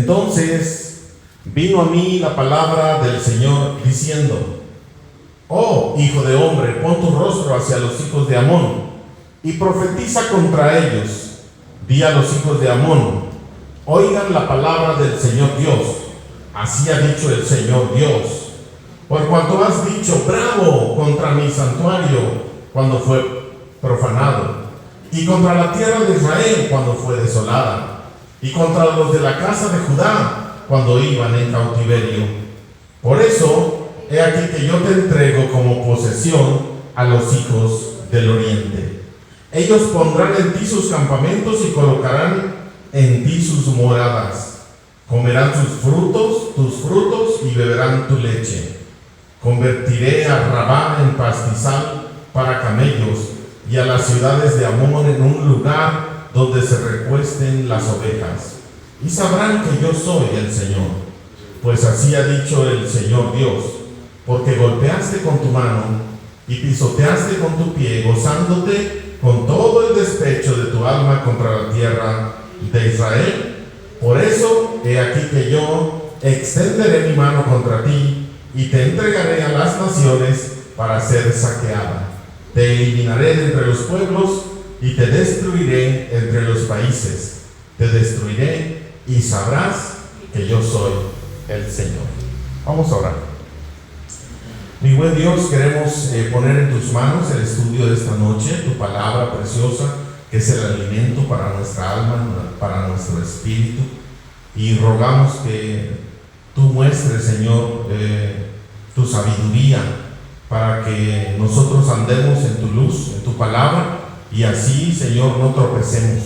Entonces vino a mí la palabra del Señor diciendo: Oh, hijo de hombre, pon tu rostro hacia los hijos de Amón y profetiza contra ellos. Di a los hijos de Amón: oigan la palabra del Señor Dios. Así ha dicho el Señor Dios: por cuanto has dicho bravo contra mi santuario cuando fue profanado, y contra la tierra de Israel cuando fue desolada, y contra los de la casa de Judá cuando iban en cautiverio. Por eso, he aquí que yo te entrego como posesión a los hijos del oriente. Ellos pondrán en ti sus campamentos y colocarán en ti sus moradas. Comerán tus frutos y beberán tu leche. Convertiré a Rabá en pastizal para camellos y a las ciudades de Amón en un lugar donde se recuesten las ovejas. Y sabrán que yo soy el Señor, pues así ha dicho el Señor Dios: porque golpeaste con tu mano y pisoteaste con tu pie, gozándote con todo el despecho de tu alma contra la tierra de Israel. Por eso, he aquí que yo extenderé mi mano contra ti y te entregaré a las naciones para ser saqueada. Te eliminaré de entre los pueblos y te destruiré entre los países. Te destruiré y sabrás que yo soy el Señor. Vamos a orar. Mi buen Dios, queremos poner en tus manos el estudio de esta noche, tu palabra preciosa, que es el alimento para nuestra alma, para nuestro espíritu, y rogamos que tú muestres, Señor, tu sabiduría, para que nosotros andemos en tu luz, en tu palabra, y así, Señor, no tropecemos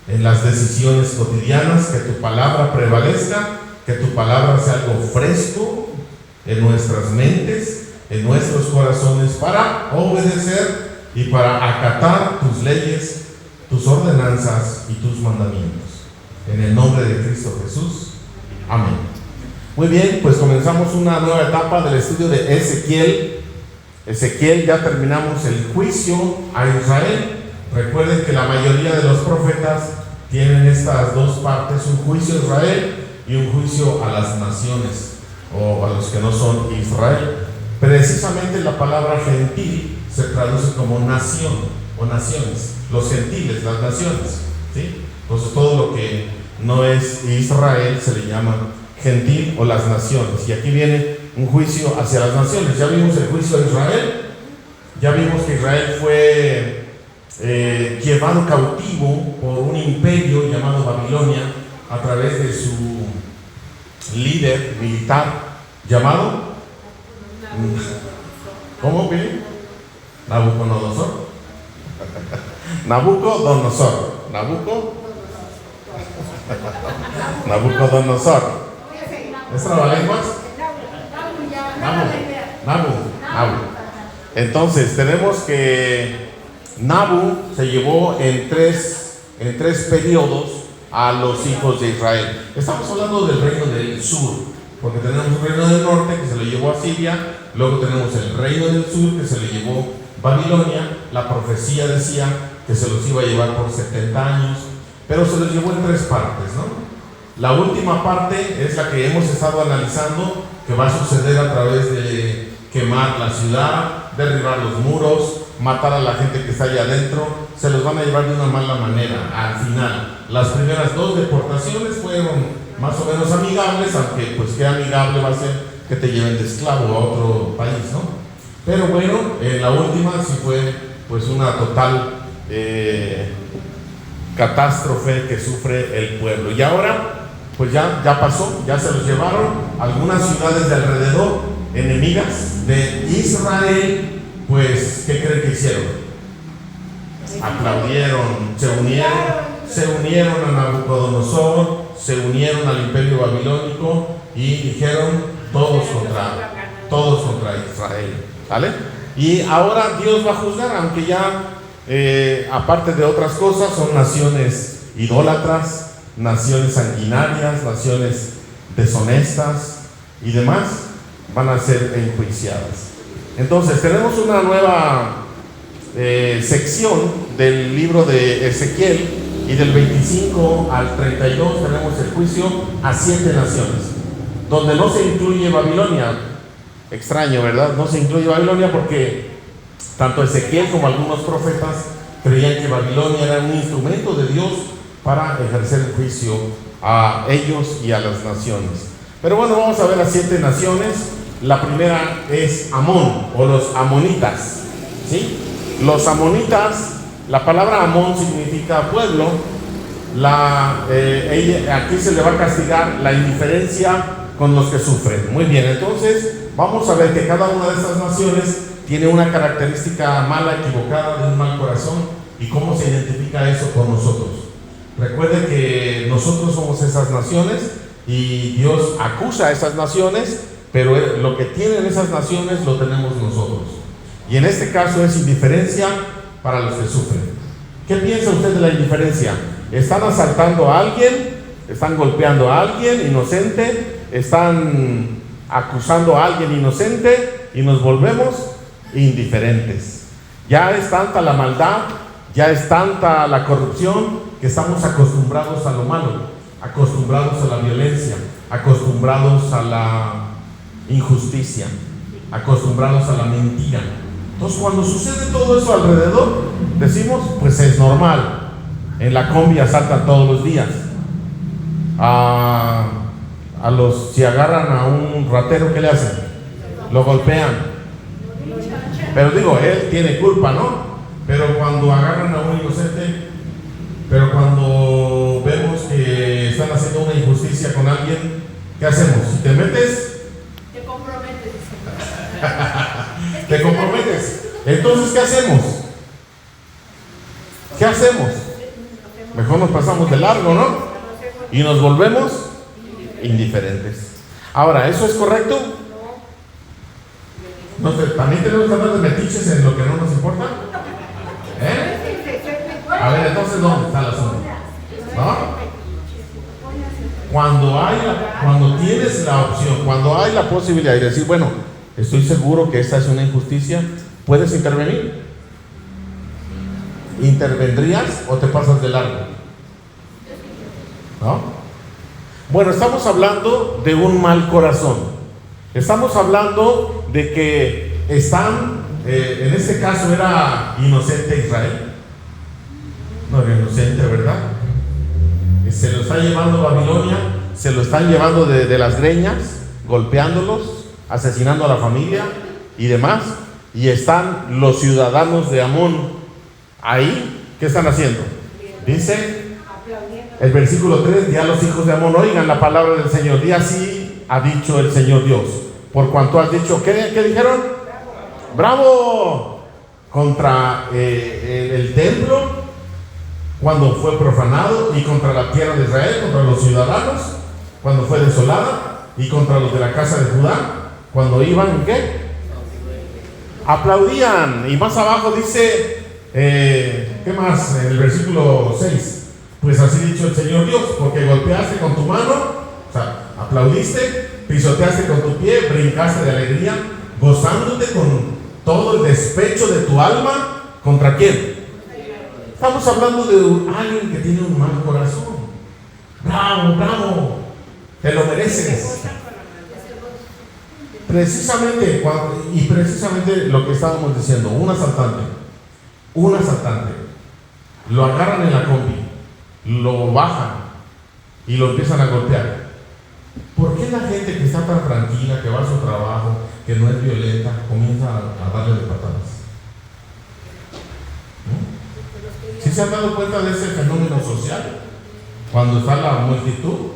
en las decisiones cotidianas, que tu palabra prevalezca, que tu palabra sea algo fresco en nuestras mentes, en nuestros corazones, para obedecer y para acatar tus leyes, tus ordenanzas y tus mandamientos. En el nombre de Cristo Jesús. Amén. Muy bien, pues comenzamos una nueva etapa del estudio de Ezequiel. Ezequiel, ya terminamos el juicio a Israel. Recuerden que la mayoría de los profetas tienen estas dos partes: un juicio a Israel y un juicio a las naciones, o a los que no son Israel. Precisamente la palabra gentil se traduce como nación o naciones, los gentiles, las naciones, ¿sí? Entonces todo lo que no es Israel se le llama gentil o las naciones, y aquí viene un juicio hacia las naciones. Ya vimos el juicio a Israel, ya vimos que Israel fue llevado cautivo por un imperio llamado Babilonia a través de su líder militar llamado, ¿cómo, Billy? Nabucodonosor. Nabucodonosor. ¿Es trabalenguas? Nabu. Entonces tenemos que Nabu se llevó en tres periodos a los hijos de Israel. Estamos hablando del reino del sur, porque tenemos el reino del norte que se lo llevó a Siria, luego tenemos el reino del sur que se le llevó Babilonia. La profecía decía que se los iba a llevar por 70 años, pero se los llevó en tres partes, ¿no? La última parte es la que hemos estado analizando, que va a suceder a través de quemar la ciudad, derribar los muros, matar a la gente que está allá adentro. Se los van a llevar de una mala manera al final. Las primeras dos deportaciones fueron más o menos amigables, aunque pues qué amigable va a ser que te lleven de esclavo a otro país, ¿no? Pero bueno, la última sí fue pues una total catástrofe que sufre el pueblo. Y ahora pues ya pasó, ya se los llevaron. Algunas ciudades de alrededor, enemigas de Israel, pues ¿qué creen que hicieron? Aplaudieron, se unieron a Nabucodonosor, se unieron al imperio babilónico y dijeron todos contra Israel, ¿vale? Y ahora Dios va a juzgar, aunque ya aparte de otras cosas, son naciones idólatras, naciones sanguinarias, naciones deshonestas y demás, van a ser enjuiciadas. Entonces tenemos una nueva sección del libro de Ezequiel, Y del 25 al 32 tenemos el juicio a 7 naciones, donde no se incluye Babilonia. Extraño, ¿verdad? No se incluye Babilonia porque tanto Ezequiel como algunos profetas creían que Babilonia era un instrumento de Dios para ejercer el juicio a ellos y a las naciones. Pero bueno, vamos a ver las 7 naciones. La primera es Amón, o los amonitas, ¿sí? Los amonitas, la palabra Amón significa pueblo. Aquí se le va a castigar la indiferencia con los que sufren. Muy bien, entonces vamos a ver que cada una de estas naciones tiene una característica mala, equivocada, de un mal corazón, y cómo se identifica eso con nosotros. Recuerde que nosotros somos esas naciones y Dios acusa a esas naciones, pero lo que tienen esas naciones lo tenemos nosotros. Y en este caso es indiferencia para los que sufren. ¿Qué piensa usted de la indiferencia? ¿Están asaltando a alguien? ¿Están golpeando a alguien inocente? ¿Están acusando a alguien inocente? Y nos volvemos indiferentes. Ya es tanta la maldad, ya es tanta la corrupción, que estamos acostumbrados a lo malo, acostumbrados a la violencia, acostumbrados a la injusticia, acostumbrados a la mentira. Entonces, cuando sucede todo eso alrededor, decimos, pues es normal. En la combi asaltan todos los días. Si agarran a un ratero, ¿qué le hacen? Lo golpean. Pero digo, él tiene culpa, ¿no? Pero cuando agarran a un inocente, pero cuando vemos que están haciendo una injusticia con alguien, ¿qué hacemos? Si te metes, te comprometes. te comprometes. Entonces, ¿qué hacemos? ¿Qué hacemos? Mejor nos pasamos de largo, ¿no? Y nos volvemos indiferentes. Ahora, ¿eso es correcto? No sé, ¿también tenemos que hablar de metiches en lo que no nos importa? A ver, entonces, ¿dónde está el asunto? ¿No? Cuando tienes la opción, cuando hay la posibilidad de decir, bueno, estoy seguro que esta es una injusticia, ¿puedes intervenir? ¿Intervendrías o te pasas de largo? ¿No? Bueno, estamos hablando de un mal corazón. Estamos hablando de que están, en este caso era inocente Israel. No era inocente, ¿verdad? Se lo está llevando Babilonia, se lo están llevando de las greñas, golpeándolos, asesinando a la familia y demás. Y están los ciudadanos de Amón ahí. ¿Qué están haciendo? Dice el versículo 3: di a los hijos de Amón, oigan la palabra del Señor. Di así ha dicho el Señor Dios. Por cuanto has dicho, ¿qué dijeron? ¡Bravo! Contra el templo, cuando fue profanado, y contra la tierra de Israel, contra los ciudadanos, cuando fue desolada, y contra los de la casa de Judá, cuando iban, ¿qué? Aplaudían. Y más abajo dice, ¿qué más? En el versículo 6, pues así ha dicho el Señor Dios, porque golpeaste con tu mano, o sea, aplaudiste, pisoteaste con tu pie, brincaste de alegría, gozándote con todo el despecho de tu alma. ¿Contra quién? Estamos hablando de alguien que tiene un mal corazón. Bravo, bravo, te lo mereces. Precisamente lo que estábamos diciendo, un asaltante, lo agarran en la combi, lo bajan y lo empiezan a golpear. ¿Por qué la gente que está tan tranquila, que va a su trabajo, que no es violenta, comienza a darle de patadas? ¿Sí se han dado cuenta de ese fenómeno social? Cuando está la multitud,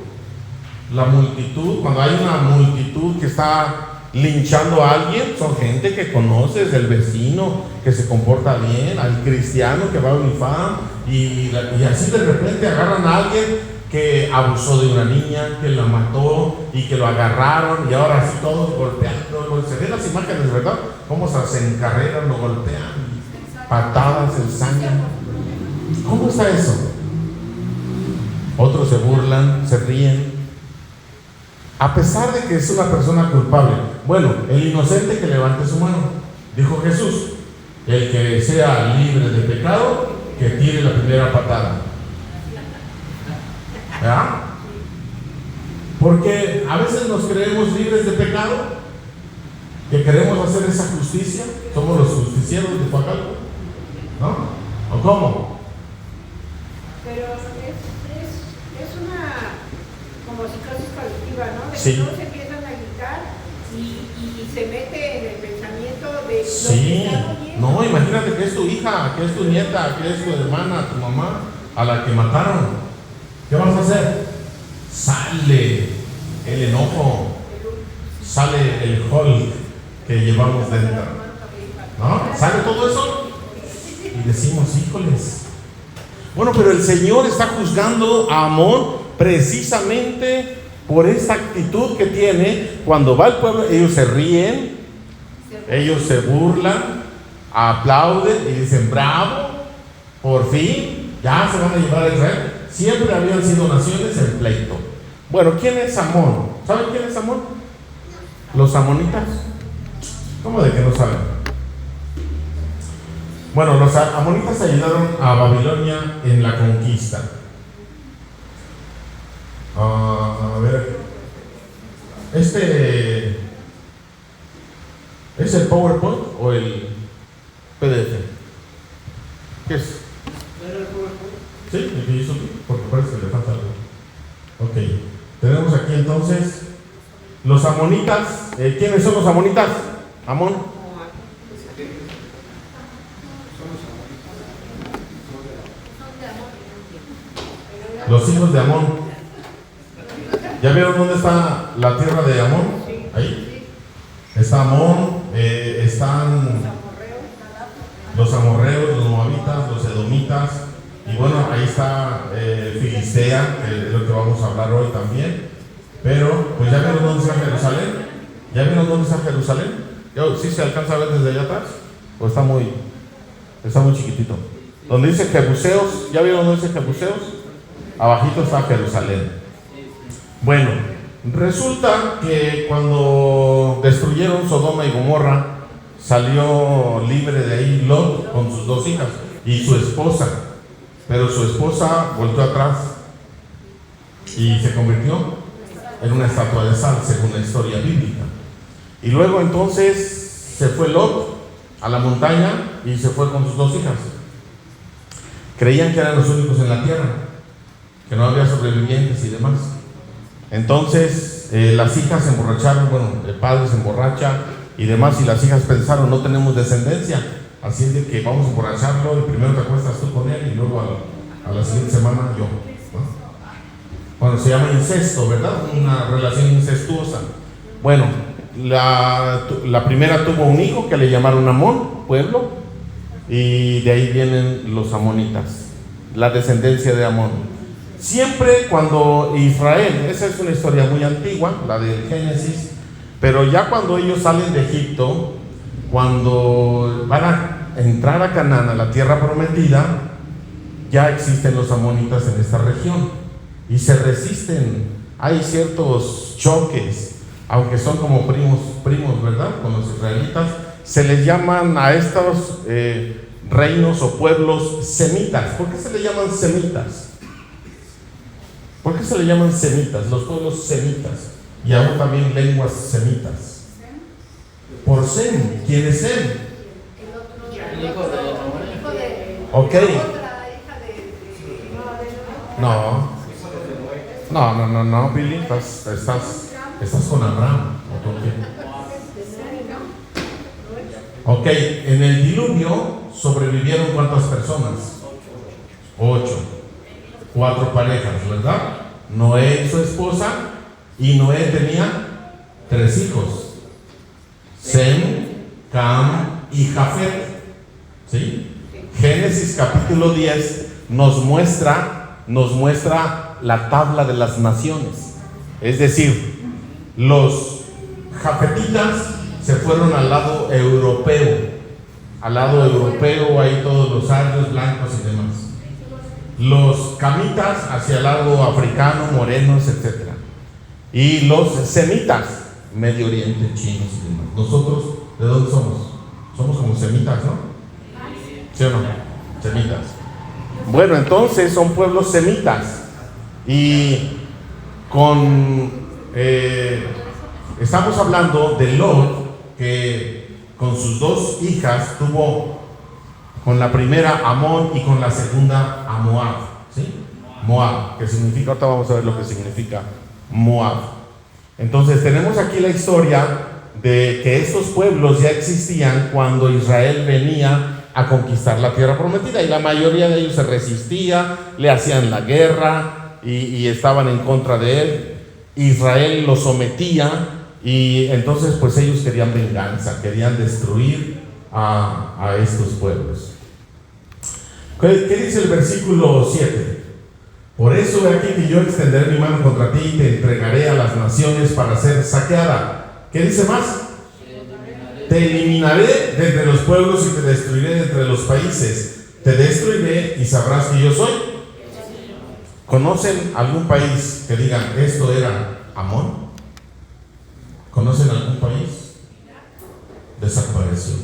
cuando hay una multitud que está linchando a alguien, son gente que conoces, el vecino que se comporta bien, al cristiano que va a Unifam, y así de repente agarran a alguien que abusó de una niña, que la mató y que lo agarraron, y ahora sí todos golpeando. Se ven las imágenes, ¿verdad? Cómo se encarreran, lo golpean, patadas, ensañan. ¿Cómo está eso? Otros se burlan, se ríen, a pesar de que es una persona culpable. Bueno, el inocente que levante su mano, dijo Jesús. El que sea libre de pecado, que tire la primera patada. ¿verdad? Porque a veces nos creemos libres de pecado, que queremos hacer esa justicia, somos los justicieros de Coacalco, ¿no? ¿O cómo? Pero es una como psicosis colectiva, ¿no? De que Sí. todos empiezan a gritar y se mete en el pensamiento de lo Sí, que están oyendo. no, imagínate que es tu hija, que es tu nieta, que es tu hermana, tu mamá, a la que mataron. ¿Qué vas a hacer? Sale el enojo, sale el Hulk que llevamos dentro, ¿no? Sale todo eso y decimos, híjoles. Bueno, pero el Señor está juzgando a Amón precisamente por esa actitud que tiene. Cuando va el pueblo, ellos se ríen, ellos se burlan, aplauden y dicen, bravo, por fin, ya se van a llevar a Israel. Siempre habían sido naciones en pleito. Bueno, ¿quién es Amón? ¿Saben quién es Amón? Los amonitas. ¿Cómo de que no saben? Bueno, los amonitas ayudaron a Babilonia en la conquista. A ver, ¿es el PowerPoint o el PDF? ¿Qué es? Sí, el que hizo aquí, porque parece que le falta algo. Ok, tenemos aquí entonces los amonitas. ¿Quiénes son los amonitas? Amón. Los hijos de Amón. ¿Ya vieron dónde está la tierra de Amón? Ahí. Está Amón, están los amorreos, los moabitas, los edomitas. Y bueno, ahí está Filistea, que es lo que vamos a hablar hoy también. Pero, pues ya vieron dónde está Jerusalén. ¿Ya vieron dónde está Jerusalén? ¿Sí se alcanza a ver desde allá atrás? ¿O está muy chiquitito? Donde dice Jebuseos, ¿ya vieron dónde dice Jebuseos? Abajito está Jerusalén. Bueno, resulta que cuando destruyeron Sodoma y Gomorra, salió libre de ahí Lot con sus dos hijas y su esposa. Pero su esposa volvió atrás y se convirtió en una estatua de sal, según la historia bíblica. Y luego entonces se fue Lot a la montaña y se fue con sus dos hijas. Creían que eran los únicos en la tierra, que no había sobrevivientes y demás. Entonces las hijas se emborracharon, bueno, el padre se emborracha y demás, y las hijas pensaron, no tenemos descendencia, así es de que vamos a emborracharlo y primero te acuestas tú con él y luego a la siguiente semana yo, ¿no? Bueno, se llama incesto, ¿verdad? Una relación incestuosa. Bueno, la primera tuvo un hijo que le llamaron Amón, pueblo, y de ahí vienen los amonitas, la descendencia de Amón. Siempre cuando Israel, esa es una historia muy antigua, la del Génesis, pero ya cuando ellos salen de Egipto, cuando van a entrar a Canaán, a la tierra prometida, ya existen los amonitas en esta región y se resisten. Hay ciertos choques, aunque son como primos, ¿verdad? Con los israelitas. Se les llaman a estos reinos o pueblos semitas. ¿Por qué se les llaman semitas? ¿Por qué se le llaman semitas? Los pueblos semitas. Y aún también lenguas semitas. Por Sem. ¿Quién es Sem? El hijo de Ok. otra hija de No, Billy, estás con Abraham. ¿O con quién? Ok, en el diluvio sobrevivieron ¿cuántas personas? 8. 4 parejas, ¿verdad? Noé y su esposa, y Noé tenía 3 hijos: Sem, Cam y Jafet. ¿Sí? Génesis capítulo 10 nos muestra la tabla de las naciones. Es decir, los jafetitas se fueron al lado europeo. Ahí todos los arios, blancos y demás. Los camitas hacia el lado africano, morenos, etc. Y los semitas, Medio Oriente, chinos y demás. Nosotros, ¿de dónde somos? Somos como semitas, ¿no? ¿Sí o no? Semitas. Bueno, entonces son pueblos semitas. Y estamos hablando de Lot, que con sus dos hijas tuvo, con la primera Amón y con la segunda a Moab, ¿sí? Moab, que significa, ahorita vamos a ver lo que significa Moab. Entonces tenemos aquí la historia de que estos pueblos ya existían cuando Israel venía a conquistar la tierra prometida, y la mayoría de ellos se resistía, le hacían la guerra y estaban en contra de él. Israel los sometía, y entonces pues ellos querían venganza, querían destruir a estos pueblos. ¿Qué dice el versículo 7? Por eso he aquí que yo extenderé mi mano contra ti y te entregaré a las naciones para ser saqueada. ¿Qué dice más? Te eliminaré de entre los pueblos y te destruiré de entre los países. Te destruiré y sabrás que yo soy. ¿Conocen algún país que digan esto era Amón? ¿Conocen algún país? Desapareció.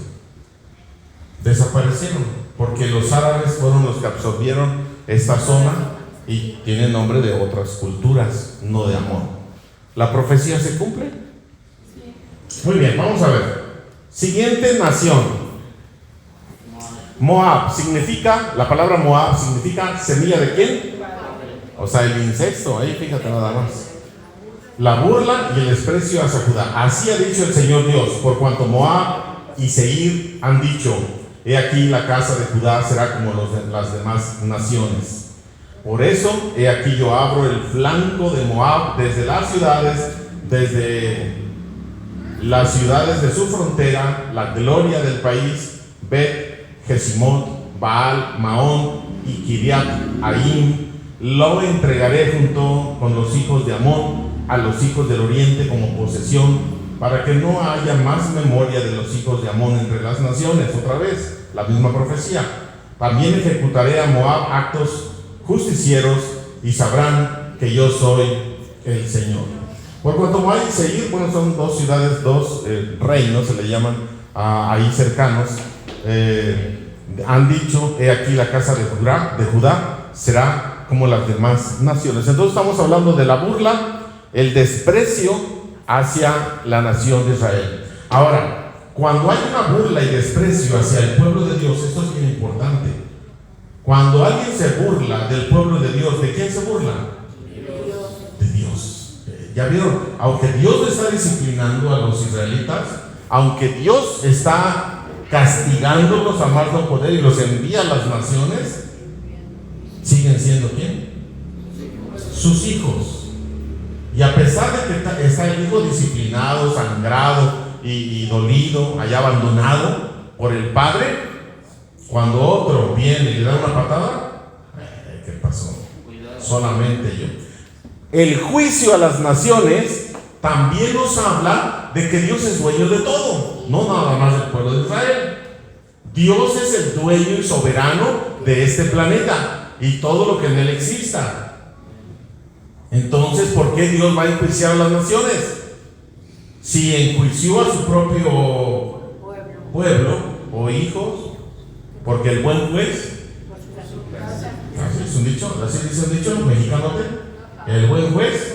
Desaparecieron porque los árabes fueron los que absorbieron esta zona y tienen nombre de otras culturas, no de Amón. ¿La profecía se cumple? Muy bien, vamos a ver. Siguiente nación. Moab significa, la palabra Moab significa semilla de ¿quién? O sea, el incesto, ahí fíjate nada más. La burla y el desprecio hacia Judá. Así ha dicho el Señor Dios, por cuanto Moab y Seir han dicho: he aquí la casa de Judá será como las demás naciones. Por eso, he aquí yo abro el flanco de Moab desde las ciudades de su frontera, la gloria del país, Bet, Jesimot, Baal, Maón y Kiriat Aim. Lo entregaré junto con los hijos de Amón a los hijos del oriente como posesión, para que no haya más memoria de los hijos de Amón entre las naciones. Otra vez, la misma profecía. También ejecutaré a Moab actos justicieros y sabrán que yo soy el Señor. Por cuanto Moab y Seir, bueno, son dos ciudades, dos reinos, se le llaman ahí cercanos, han dicho: he aquí la casa de Judá será como las demás naciones. Entonces estamos hablando de la burla, el desprecio hacia la nación de Israel. Ahora, cuando hay una burla y desprecio hacia el pueblo de Dios, esto es bien importante. Cuando alguien se burla del pueblo de Dios, ¿de quién se burla? De Dios. Ya vieron, aunque Dios está disciplinando a los israelitas, aunque Dios está castigándolos a más no poder y los envía a las naciones, siguen siendo ¿quién? Sus hijos. Y a pesar de que está el hijo disciplinado, sangrado y dolido, allá abandonado por el padre, cuando otro viene y le da una patada, ¿qué pasó? Solamente yo. El juicio a las naciones también nos habla de que Dios es dueño de todo, no nada más del pueblo de Israel. Dios es el dueño y soberano de este planeta y todo lo que en él exista. Entonces, ¿por qué Dios va a enjuiciar a las naciones? Si enjuició a su propio pueblo o hijos, porque el buen juez, así es un dicho, así dice un dicho mexicano, el buen juez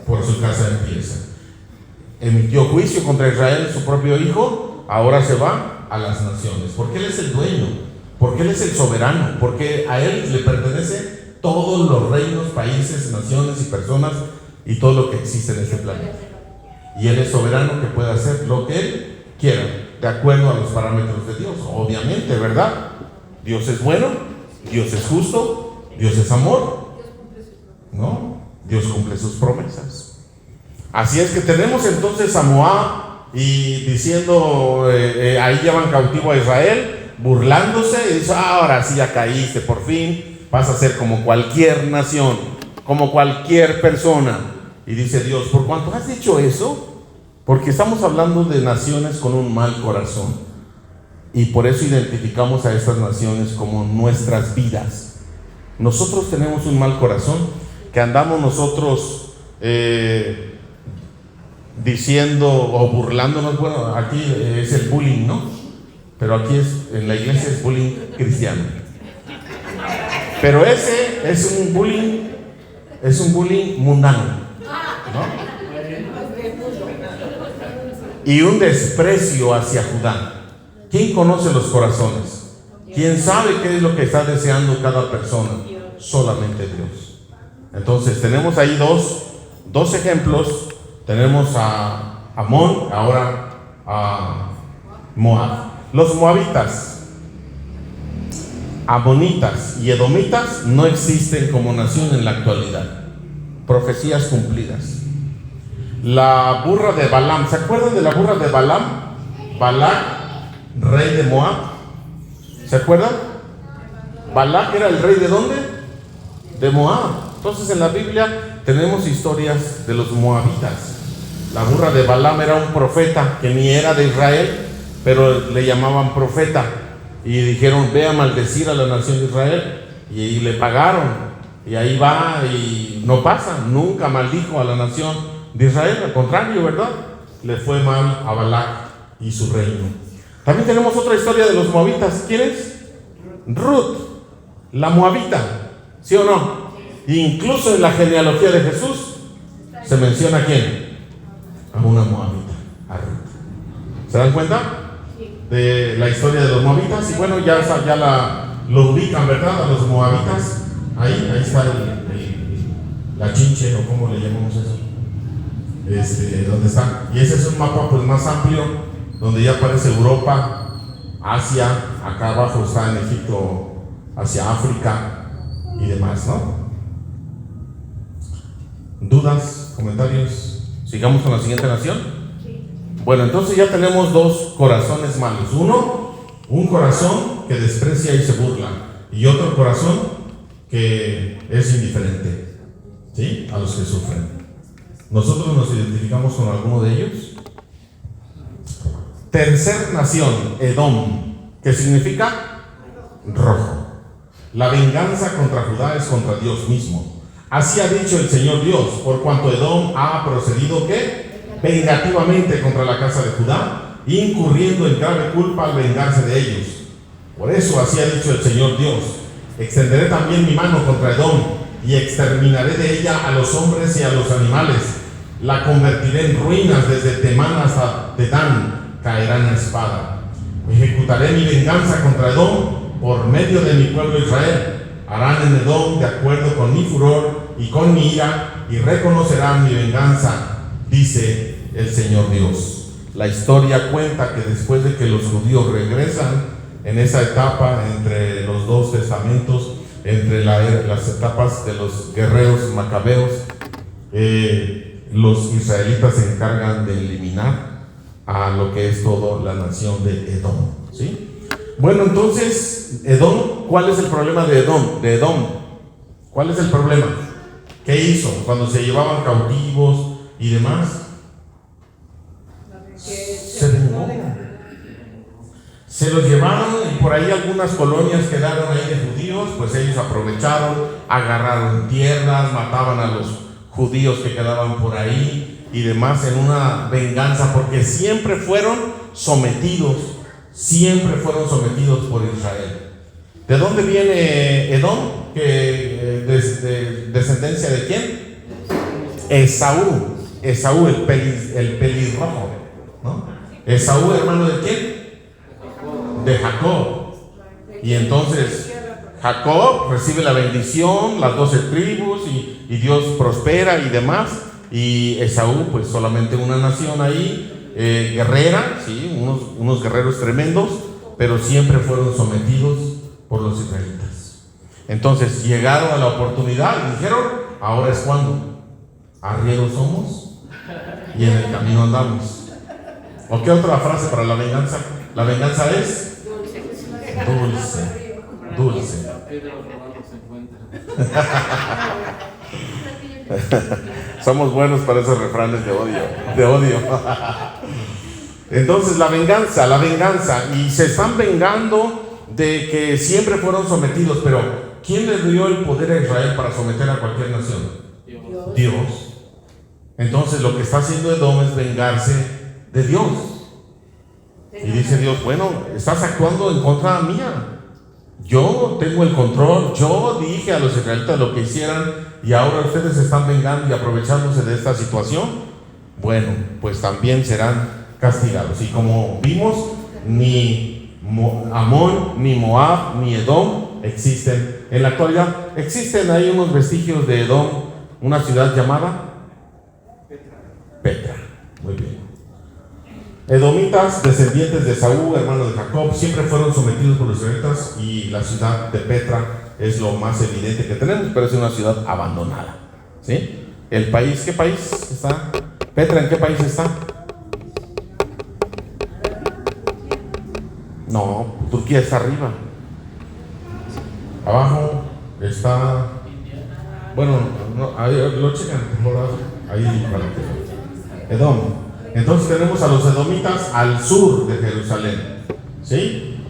por su casa empieza. Emitió juicio contra Israel, su propio hijo, ahora se va a las naciones, porque él es el dueño, porque él es el soberano, porque a él le pertenece todos los reinos, países, naciones y personas y todo lo que existe en este planeta. Y él es soberano, que puede hacer lo que él quiera, de acuerdo a los parámetros de Dios, obviamente, ¿verdad? Dios es bueno, Dios es justo, Dios es amor, ¿no? Dios cumple sus promesas. Así es que tenemos entonces a Moab y diciendo, ahí llevan cautivo a Israel, burlándose, y dice: ahora sí ya caíste, por fin vas a ser como cualquier nación, como cualquier persona. Y dice Dios: por cuanto has dicho eso, porque estamos hablando de naciones con un mal corazón, y por eso identificamos a estas naciones como nuestras vidas. Nosotros tenemos un mal corazón, que andamos nosotros diciendo o burlándonos. Bueno, aquí es el bullying, ¿no? Pero aquí en la iglesia es bullying cristiano. Pero ese es un bullying es un bullying mundano, ¿no? Y un desprecio hacia Judá. ¿Quién conoce los corazones? ¿Quién sabe qué es lo que está deseando cada persona? Solamente Dios. Entonces tenemos ahí dos ejemplos. Tenemos a Amón, ahora a Moab. Los moabitas, amonitas y edomitas no existen como nación en la actualidad. Profecías cumplidas. La burra de Balaam, ¿se acuerdan de la burra de Balaam? Balac, rey de Moab. ¿Se acuerdan? Balac era el rey ¿de dónde? De Moab. Entonces en la Biblia tenemos historias de los moabitas. La burra de Balaam era un profeta que ni era de Israel, pero le llamaban profeta. Y dijeron, ve a maldecir a la nación de Israel. Y le pagaron. Y ahí va y no pasa. Nunca maldijo a la nación de Israel. Al contrario, ¿verdad? Le fue mal a Balac y su reino. También tenemos otra historia de los moabitas. ¿Quién es? Ruth, la moabita. ¿Sí o no? Incluso en la genealogía de Jesús se menciona ¿a quién? A una moabita, a Ruth. ¿Se dan cuenta? De la historia de los moabitas? Y bueno, ya lo ubican, ¿verdad? A los moabitas. Ahí está la chinche, o cómo le llamamos eso. ¿Dónde está? Y ese es un mapa pues más amplio, donde ya aparece Europa, Asia, acá abajo está en Egipto, hacia África y demás, ¿no? ¿Dudas? ¿Comentarios? ¿Sigamos con la siguiente nación? Sí. Bueno, entonces ya tenemos dos corazones malos. Uno, un corazón que desprecia y se burla, y otro corazón que es indiferente, ¿sí? A los que sufren. ¿Nosotros nos identificamos con alguno de ellos? Tercer nación, Edom, que significa rojo. La venganza contra Judá es contra Dios mismo. Así ha dicho el Señor Dios, por cuanto Edom ha procedido ¿qué? Vengativamente contra la casa de Judá, incurriendo en grave culpa al vengarse de ellos. Por eso así ha dicho el Señor Dios: extenderé también mi mano contra Edom, y exterminaré de ella a los hombres y a los animales. La convertiré en ruinas, desde Temán hasta Dedán caerán a espada. Ejecutaré mi venganza contra Edom por medio de mi pueblo Israel. Harán en Edom de acuerdo con mi furor y con mi ira, y reconocerán mi venganza, dice el Señor Dios. La historia cuenta que después de que los judíos regresan en esa etapa entre los dos testamentos, entre las etapas de los guerreros macabeos, los israelitas se encargan de eliminar a lo que es toda la nación de Edom, ¿sí? Bueno, entonces, Edom, ¿cuál es el problema de Edom? ¿Cuál es el problema? ¿Qué hizo cuando se llevaban cautivos y demás? Se vengó. Se los llevaron y por ahí algunas colonias quedaron ahí de judíos, pues ellos aprovecharon, agarraron tierras, mataban a los judíos que quedaban por ahí y demás en una venganza, porque siempre fueron sometidos por Israel. ¿De dónde viene Edom? ¿De descendencia de quién? Esaú, el pelirrojo, ¿no? Esaú, hermano de quién? De Jacob. Y entonces Jacob recibe la bendición, las 12 tribus, y Dios prospera y demás. Y Esaú, pues solamente una nación ahí, guerrera, ¿sí? unos guerreros tremendos, pero siempre fueron sometidos por los israelitas. Entonces llegaron a la oportunidad y dijeron: ahora es cuando, arrieros somos y en el camino andamos. ¿O qué otra frase para la venganza? La venganza es dulce. Somos buenos para esos refranes de odio. Entonces la venganza, y se están vengando de que siempre fueron sometidos. Pero ¿quién le dio el poder a Israel para someter a cualquier nación? Dios. Entonces lo que está haciendo Edom es vengarse de Dios. Y dice Dios: bueno, estás actuando en contra mía. Yo tengo el control, yo dije a los israelitas lo que hicieran y ahora ustedes se están vengando y aprovechándose de esta situación. Bueno, pues también serán castigados. Y como vimos, ni Amón, ni Moab, ni Edom existen en la actualidad. Existen ahí unos vestigios de Edom, una ciudad llamada Petra. Muy bien. Edomitas, descendientes de Saúl, hermano de Jacob, siempre fueron sometidos por los israelitas, y la ciudad de Petra es lo más evidente que tenemos, pero es una ciudad abandonada. ¿Sí? El país, ¿qué país está? Petra, ¿en qué país está? No, Turquía está arriba. Abajo está, bueno, no, ahí lo checan, ahí para que Edom. Entonces tenemos a los edomitas al sur de Jerusalén, ¿sí?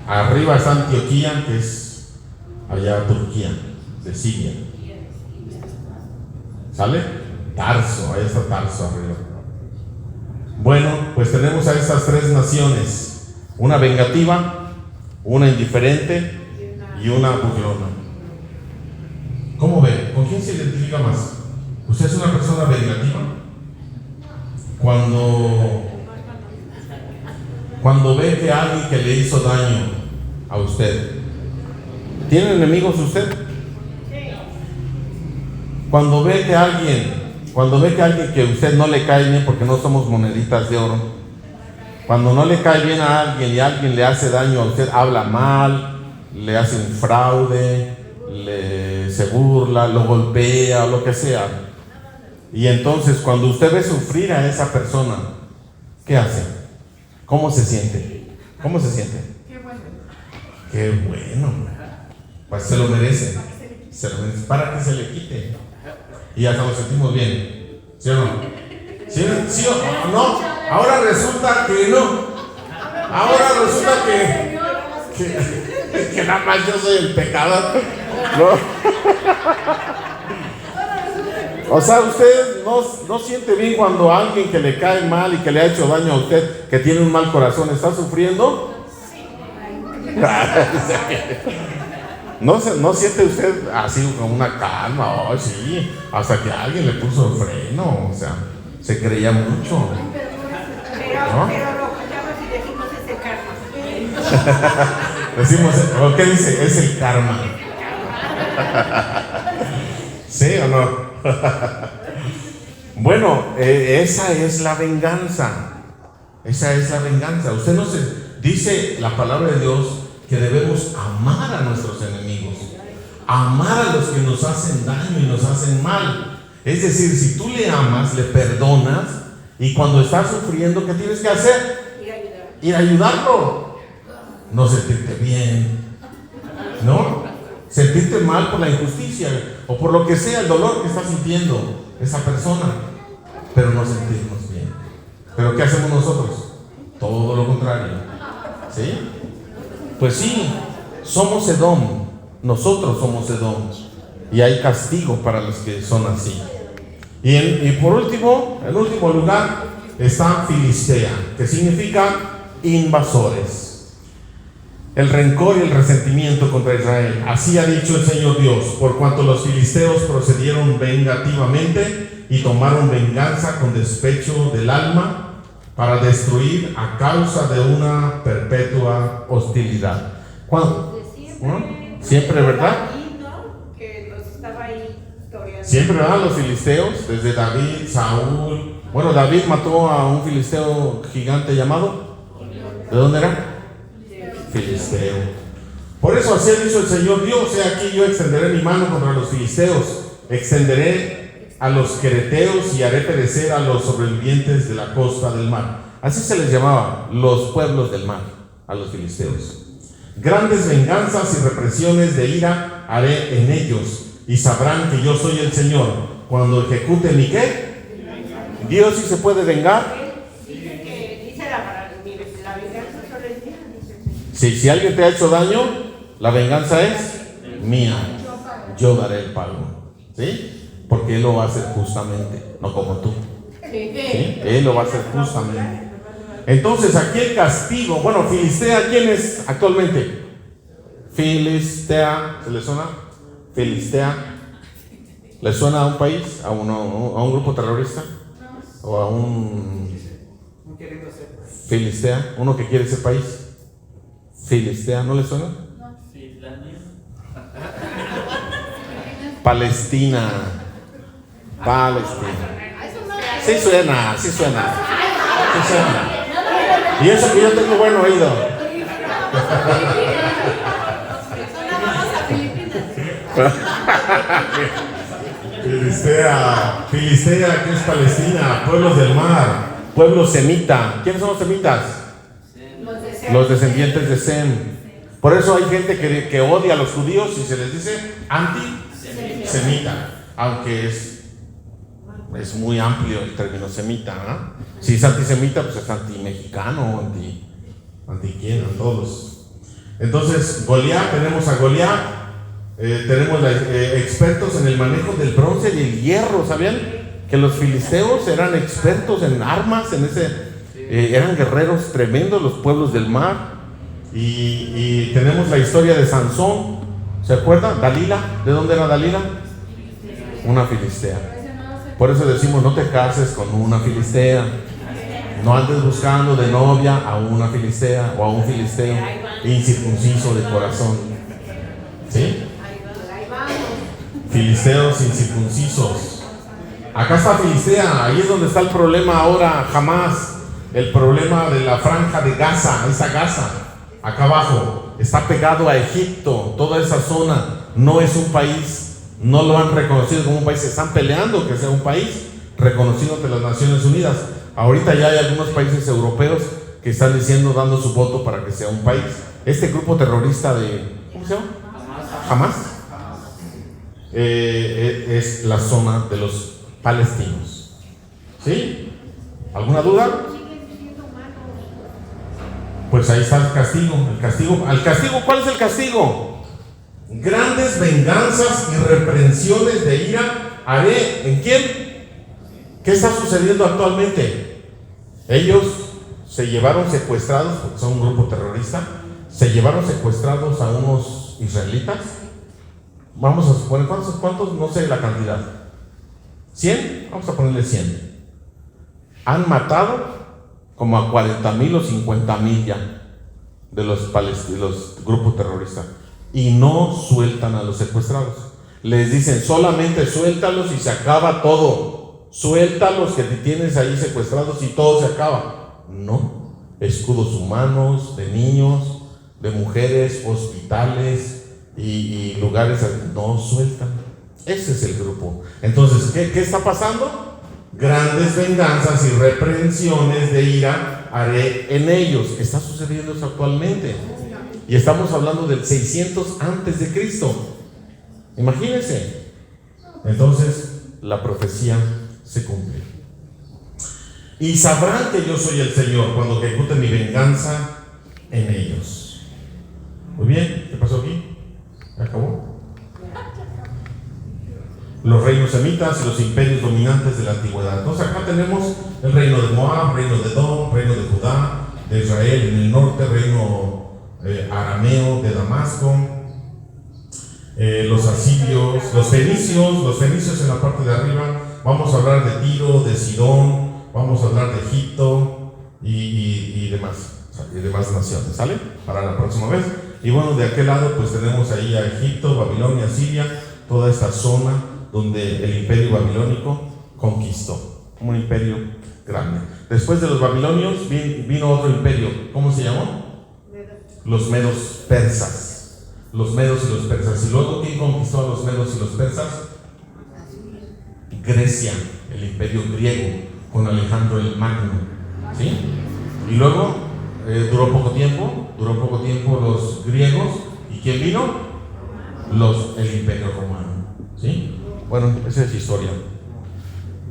Arriba está Antioquía, que es allá Turquía, de Siria. ¿Sale? Tarso, ahí está Tarso arriba. Bueno, pues tenemos a estas tres naciones: una vengativa, una indiferente y una burlona. ¿Cómo ve? ¿Con quién se identifica más? ¿Usted es una persona vengativa? Cuando ve que alguien que le hizo daño a usted, ¿tiene enemigos usted? Cuando ve que alguien que usted no le cae bien, porque no somos moneditas de oro, cuando no le cae bien a alguien y alguien le hace daño a usted, habla mal, le hace un fraude, se burla, lo golpea o lo que sea, y entonces cuando usted ve sufrir a esa persona, ¿qué hace? ¿Cómo se siente? ¿Cómo se siente? Qué bueno. Pues se lo merece. Para que se le quite. Y hasta lo sentimos bien. ¿Sí o no? ¿Sí o no? Ahora resulta que no. Ahora resulta que nada más yo soy el pecador. ¿No? O sea, usted no siente bien cuando alguien que le cae mal y que le ha hecho daño a usted, que tiene un mal corazón, está sufriendo. ¿No siente usted así como una calma? Oh, sí, hasta que alguien le puso el freno, o sea, se creía mucho. ¿No? Pero lo callamos y decimos es el karma. Decimos, ¿qué dice? Es el karma. ¿Sí o no? Bueno, esa es la venganza. Esa es la venganza. Usted no se dice la palabra de Dios que debemos amar a nuestros enemigos, amar a los que nos hacen daño y nos hacen mal. Es decir, si tú le amas, le perdonas, y cuando está sufriendo, ¿qué tienes que hacer? Ir a ayudarlo. No sentirte bien, ¿no? Sentirte mal por la injusticia o por lo que sea, el dolor que está sintiendo esa persona, pero no sentirnos bien. ¿Pero qué hacemos nosotros? Todo lo contrario. ¿Sí? Pues sí, somos Edom. Nosotros somos Edom. Y hay castigo para los que son así. Y por último, en último lugar, está Filistea, que significa invasores. El rencor y el resentimiento contra Israel. Así ha dicho el Señor Dios: por cuanto los filisteos procedieron vengativamente y tomaron venganza con despecho del alma para destruir a causa de una perpetua hostilidad. ¿Cuándo? Siempre, ¿verdad? Siempre, ¿verdad? Los filisteos, desde David, Saúl. Bueno, David mató a un filisteo gigante llamado, ¿de dónde era? Filisteo. Por eso así ha dicho el Señor Dios: he aquí yo extenderé mi mano contra los filisteos, extenderé a los quereteos y haré perecer a los sobrevivientes de la costa del mar. Así se les llamaba, los pueblos del mar, a los filisteos. Grandes venganzas y represiones de ira haré en ellos, y sabrán que yo soy el Señor cuando ejecute mi ¿qué? Dios sí se puede vengar. Si alguien te ha hecho daño, la venganza es mía. Yo daré el pago. ¿Sí? Porque Él lo va a hacer justamente, no como tú. ¿Sí? Él lo va a hacer justamente. Entonces aquí el castigo. Bueno, Filistea, ¿quién es actualmente? Filistea, ¿se le suena? Filistea. ¿Le suena a un país? ¿A un grupo terrorista? ¿O a un Filistea? ¿Uno que quiere ese país? ¿Filistea? ¿No le suena? Palestina. Sí suena, sí suena. Sí suena. Y eso que yo tengo buen oído. Filistea, que es Palestina, pueblos del mar, pueblo semita. ¿Quiénes son los semitas? Los descendientes de Sem. Por eso hay gente que odia a los judíos y se les dice antisemita, aunque es muy amplio el término semita, ¿eh? Si es antisemita, pues es anti-mexicano, anti quién, a todos. Entonces, Goliat, tenemos a Goliat, tenemos expertos en el manejo del bronce y el hierro. ¿Sabían que los filisteos eran expertos en armas? Eran guerreros tremendos, los pueblos del mar. Y tenemos la historia de Sansón. ¿Se acuerdan? Dalila. ¿De dónde era Dalila? Una filistea. Por eso decimos, no te cases con una filistea. No andes buscando de novia a una filistea o a un filisteo incircunciso de corazón. ¿Sí? Filisteos incircuncisos. Acá está Filistea. Ahí es donde está el problema ahora. Jamás. El problema de la franja de Gaza. Esa Gaza, acá abajo, está pegado a Egipto. Toda esa zona no es un país. No lo han reconocido como un país. Se están peleando que sea un país reconocido ante las Naciones Unidas. Ahorita ya hay algunos países europeos que están diciendo, dando su voto para que sea un país. Este grupo terrorista ¿cómo se llama? Hamas. Es la zona de los palestinos. ¿Sí? ¿Alguna duda? Pues ahí está el castigo. ¿El castigo? ¿Cuál es el castigo? Grandes venganzas y reprensiones de ira haré. ¿En quién? ¿Qué está sucediendo actualmente? Ellos se llevaron secuestrados, porque son un grupo terrorista, se llevaron secuestrados a unos israelitas. Vamos a suponer, ¿cuántos? No sé la cantidad. ¿100? Vamos a ponerle 100. Han matado como a 40,000 o 50,000 ya de los grupos terroristas. Y no sueltan a los secuestrados. Les dicen, solamente suéltalos y se acaba todo. Suéltalos que te tienes ahí secuestrados y todo se acaba. No. Escudos humanos, de niños, de mujeres, hospitales y lugares así. No sueltan. Ese es el grupo. Entonces, ¿qué está pasando? Grandes venganzas y reprensiones de ira haré en ellos. Está sucediendo eso actualmente. Y estamos hablando del 600 antes de Cristo. Imagínense. Entonces, la profecía se cumple. Y sabrán que yo soy el Señor cuando ejecute mi venganza en ellos. Muy bien, ¿qué pasó aquí? ¿Ya acabó? Los reinos semitas y los imperios dominantes de la antigüedad. Entonces acá tenemos el reino de Moab, reino de Edom, reino de Judá, de Israel en el norte, reino arameo de Damasco, los asirios, los fenicios en la parte de arriba. Vamos a hablar de Tiro, de Sidón, vamos a hablar de Egipto y demás naciones, ¿sale? Para la próxima vez. Y bueno, de aquel lado pues tenemos ahí a Egipto, Babilonia, Siria, toda esta zona donde el imperio babilónico conquistó, como un imperio grande. Después de los babilonios vino otro imperio. ¿Cómo se llamó? Los medos persas. Los medos y los persas. Y luego, ¿quién conquistó a los medos y los persas? Grecia, el imperio griego, con Alejandro el Magno. ¿Sí? Y luego duró poco tiempo los griegos. ¿Y quién vino? El imperio romano. ¿Sí? Bueno, esa es historia.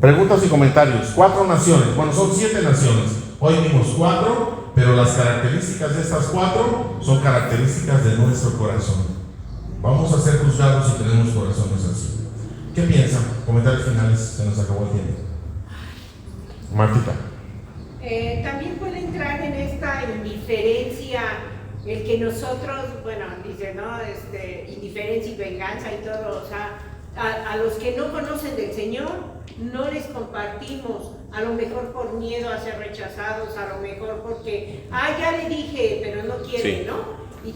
Preguntas y comentarios. 4 naciones. Bueno, son 7 naciones. Hoy vimos 4, pero las características de estas 4 son características de nuestro corazón. Vamos a ser juzgados si tenemos corazones así. ¿Qué piensan? Comentarios finales. Se nos acabó el tiempo. Martita. También puede entrar en esta indiferencia el que nosotros, bueno, dice, ¿no? Indiferencia y venganza y todo, o sea, a los que no conocen del Señor, no les compartimos, a lo mejor por miedo a ser rechazados, a lo mejor porque, ya le dije, pero no quiere, Sí. ¿no? Y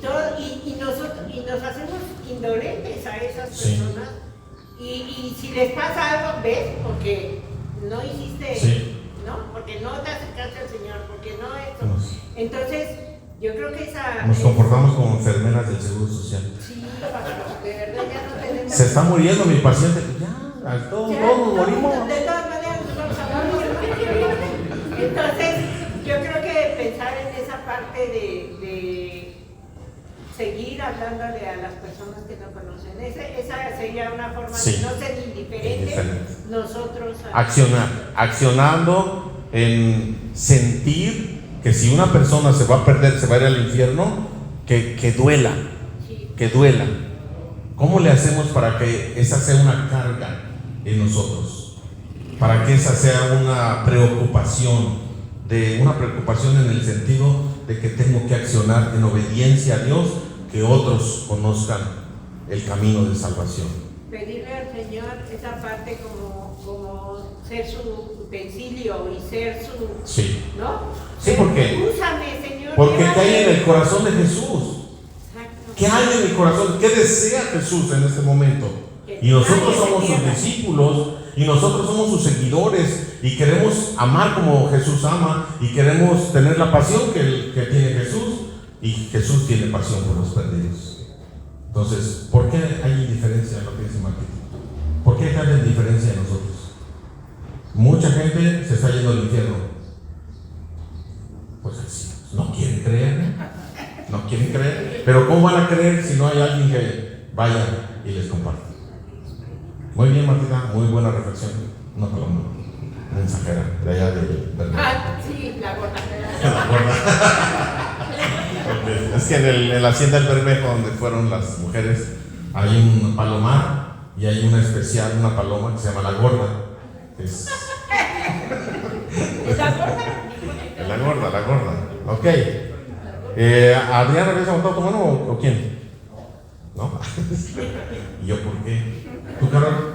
nos hacemos indolentes a esas Sí. personas. Y si les pasa algo, ¿ves? Porque no hiciste, Sí. ¿no? Porque no te acercaste al Señor, porque no esto. Nos, Entonces, yo creo que esa... nos comportamos como enfermeras del Seguro Social. Sí, pastor, de verdad ya no tenemos... Se está muriendo mi paciente. Ya, todos morimos. De todas maneras nos vamos a morir. Entonces, yo creo que pensar en esa parte de seguir hablándole a las personas que no conocen, esa sería una forma Sí. de no ser indiferentes Indiferente. nosotros. Accionando en sentir que si una persona se va a perder, se va a ir al infierno, que duela, Sí. que duela. ¿Cómo le hacemos para que esa sea una carga en nosotros? Para que esa sea una preocupación en el sentido de que tengo que accionar en obediencia a Dios, que otros conozcan el camino de salvación. Pedirle al Señor esa parte como ser su utensilio y ser su... Sí. ¿No? Sí, porque... Úsame, Señor. Porque ¿qué llévame. hay en el corazón de Jesús? Exacto. ¿Qué hay en el corazón? ¿Qué desea Jesús en este momento? Y nosotros somos sus discípulos y nosotros somos sus seguidores y queremos amar como Jesús ama y queremos tener la pasión que tiene Jesús, y Jesús tiene pasión por los perdidos. Entonces, ¿por qué hay indiferencia en lo que dice Martín? ¿Por qué hay tanta indiferencia en nosotros? Mucha gente se está yendo al infierno. Pues así, no quieren creer. No quieren creer. Pero ¿cómo van a creer si no hay alguien que vaya y les comparte? Muy bien, Martina, muy buena reflexión. Una paloma mensajera de allá del Sí, la gorda. Okay. Es que en la hacienda del Bermejo, donde fueron las mujeres, hay un palomar y hay una especial, una paloma que se llama la gorda. Es ¿La gorda? la gorda. Ok. ¿Adriana habías levantado tu mano o quién? ¿No? ¿Y yo por qué? ¿Tú, Carol?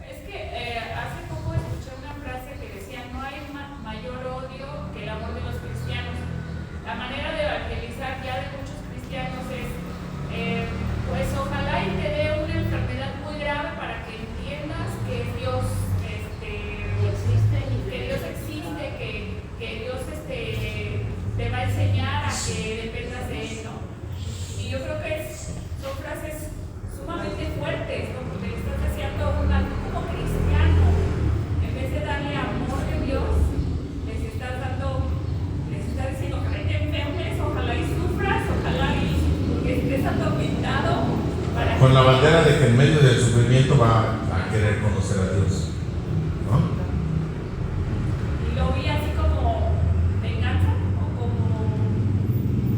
Es que hace poco escuché una frase que decía: no hay mayor odio que el amor de los cristianos. La manera de evangelizar ya de muchos cristianos es, pues ojalá y te dé una enfermedad muy grave para que entiendas que Dios existe, que Dios te va a enseñar a que dependas de Él, ¿no? Y yo creo que son frases sumamente fuertes, ¿no? Porque le estás deseando como cristiano, en vez de darle amor de Dios, les estás diciendo: ojalá y te enfermes, ojalá y sufras, ojalá y estés atormentado. Con la bandera de que en medio del sufrimiento va a querer conocer a Dios, ¿no? Y lo vi así como venganza,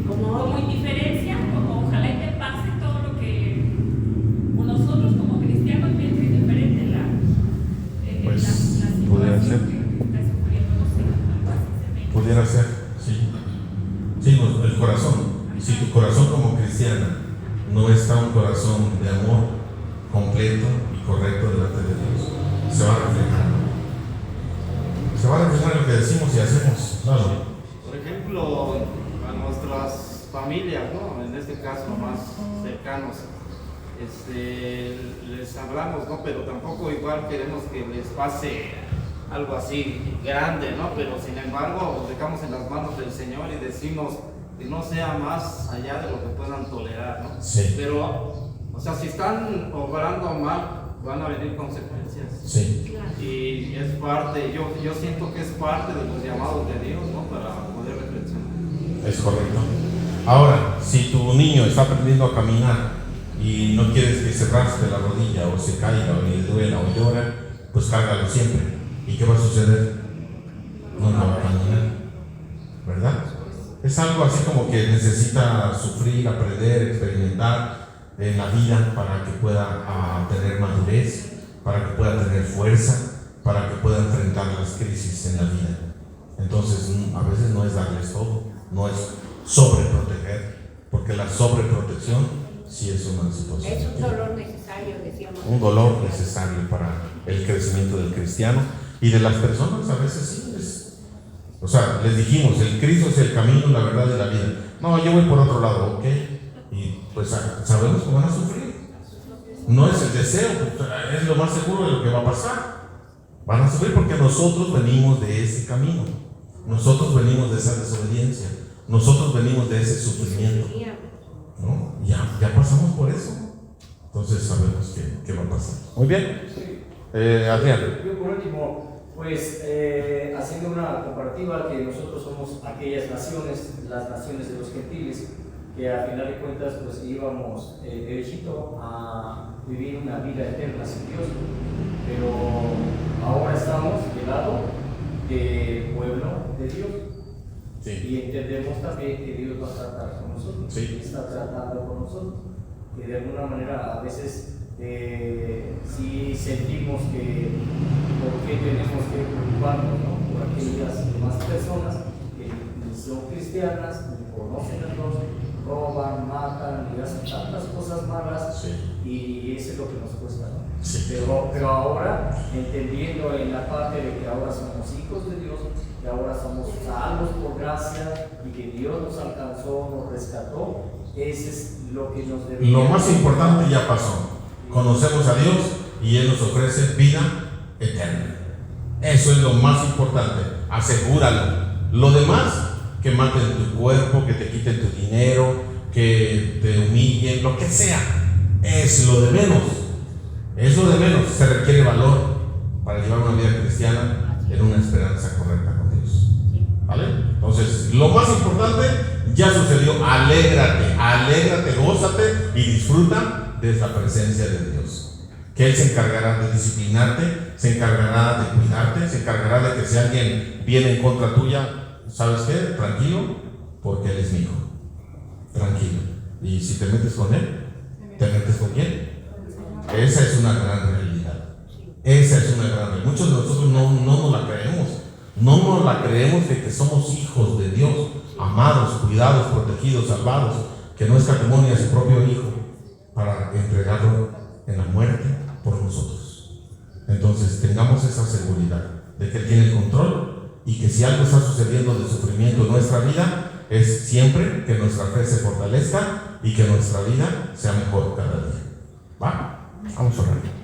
o como indiferencia, como ojalá y te pase todo lo que nosotros como cristianos piensen diferente Pues, la situación pudiera ser. que está sufriendo, no sé, algo así se me... Pudiera ser, sí. Sí, el corazón. Si tu corazón como cristiana no está un corazón de amor completo y correcto delante de Dios, se va a reflejar. Se va a reflejar en lo que decimos y hacemos. Claro. Por ejemplo, a nuestras familias, ¿no? En este caso más cercanos, les hablamos, ¿no? Pero tampoco igual queremos que les pase algo así grande, ¿no? Pero sin embargo, dejamos en las manos del Señor y decimos que no sea más allá de lo que puedan tolerar, ¿no? Sí. Pero, o sea, si están obrando mal, van a venir consecuencias. Sí. Y es parte, yo siento que es parte de los llamados de Dios, ¿no? Para poder reflexionar. Es correcto. Ahora, si tu niño está aprendiendo a caminar y no quieres que se raspe la rodilla o se caiga o le duela o llora, pues cárgalo siempre. ¿Y qué va a suceder? No va a caminar, ¿verdad? Es algo así como que necesita sufrir, aprender, experimentar en la vida para que pueda tener madurez, para que pueda tener fuerza, para que pueda enfrentar las crisis en la vida. Entonces, a veces no es darles todo, no es sobreproteger, porque la sobreprotección sí es una situación. Es un dolor necesario, decíamos. Un dolor necesario para el crecimiento del cristiano y de las personas. A veces sí o sea, les dijimos, el Cristo es el camino, la verdad y la vida. No, yo voy por otro lado, ok. Y pues sabemos que van a sufrir. No es el deseo, es lo más seguro de lo que va a pasar. Van a sufrir porque nosotros venimos de ese camino. Nosotros venimos de esa desobediencia. Nosotros venimos de ese sufrimiento. ¿No? Ya pasamos por eso. Entonces sabemos qué va a pasar. Muy bien. Adrián. Yo por último, pues haciendo una comparativa, que nosotros somos aquellas naciones, las naciones de los gentiles, que a final de cuentas pues íbamos derechito a vivir una vida eterna sin Dios, pero ahora estamos del lado del pueblo de Dios. Sí. Y entendemos también que Dios va a tratar con nosotros, Sí. está tratando con nosotros, que de alguna manera a veces sí sentimos que por qué tenemos que preocuparnos, ¿no? Por aquellas demás personas que son cristianas, conocen a Dios, roban, matan y hacen tantas cosas malas. Sí. Y eso es lo que nos cuesta, ¿no? Sí. Pero ahora, entendiendo en la parte de que ahora somos hijos de Dios, que ahora somos salvos por gracia y que Dios nos alcanzó, nos rescató, ese es lo que nos debe. Lo más importante ya pasó. Conocemos a Dios y Él nos ofrece vida eterna. Eso es lo más importante. Asegúralo. Lo demás, que maten tu cuerpo, que te quiten tu dinero, que te humillen, lo que sea, es lo de menos. Es lo de menos. Se requiere valor para llevar una vida cristiana en una esperanza correcta con Dios. ¿Vale? Entonces, lo más importante ya sucedió. Alégrate, gózate y disfruta de esa presencia de Dios. Que Él se encargará de disciplinarte, se encargará de cuidarte, se encargará de que si alguien viene en contra tuya, ¿sabes qué? Tranquilo, porque Él es mi hijo. Tranquilo. Y si te metes con Él, ¿te metes con quién? Esa es una gran realidad. Esa es una gran realidad. Muchos de nosotros no nos la creemos. No nos la creemos de que somos hijos de Dios, amados, cuidados, protegidos, salvados, que no escatimó a su propio hijo para entregarlo en la muerte por nosotros. Entonces tengamos esa seguridad de que Él tiene el control y que si algo está sucediendo de sufrimiento en nuestra vida, es siempre que nuestra fe se fortalezca y que nuestra vida sea mejor cada día. ¿Va? Vamos a orar.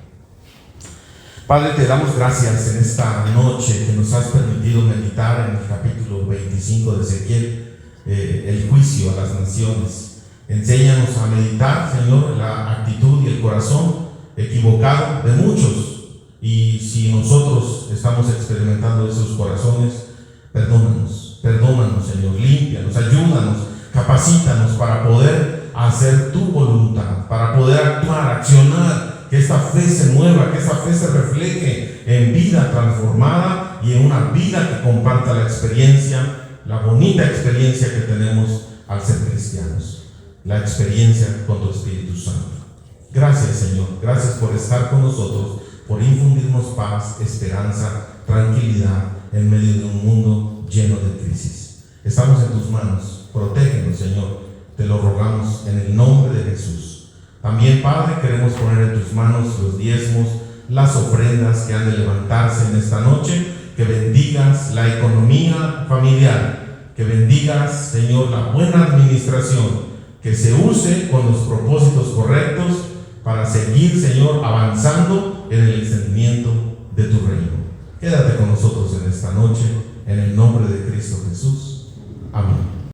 Padre, te damos gracias en esta noche que nos has permitido meditar en el capítulo 25 de Ezequiel, el juicio a las naciones. Enséñanos a meditar, Señor, la actitud y el corazón equivocado de muchos. Y si nosotros estamos experimentando esos corazones, perdónanos, Señor, límpianos, ayúdanos, capacítanos para poder hacer tu voluntad, para poder actuar, accionar, que esta fe se mueva, que esta fe se refleje en vida transformada y en una vida que comparta la experiencia, la bonita experiencia que tenemos al ser cristianos. La experiencia con tu Espíritu Santo. Gracias, Señor, gracias por estar con nosotros, por infundirnos paz, esperanza, tranquilidad en medio de un mundo lleno de crisis. Estamos en tus manos, protégenos, Señor, te lo rogamos en el nombre de Jesús. También, Padre, queremos poner en tus manos los diezmos, las ofrendas que han de levantarse en esta noche, que bendigas la economía familiar, que bendigas, Señor, la buena administración, que se use con los propósitos correctos para seguir, Señor, avanzando en el extendimiento de tu reino. Quédate con nosotros en esta noche, en el nombre de Cristo Jesús. Amén.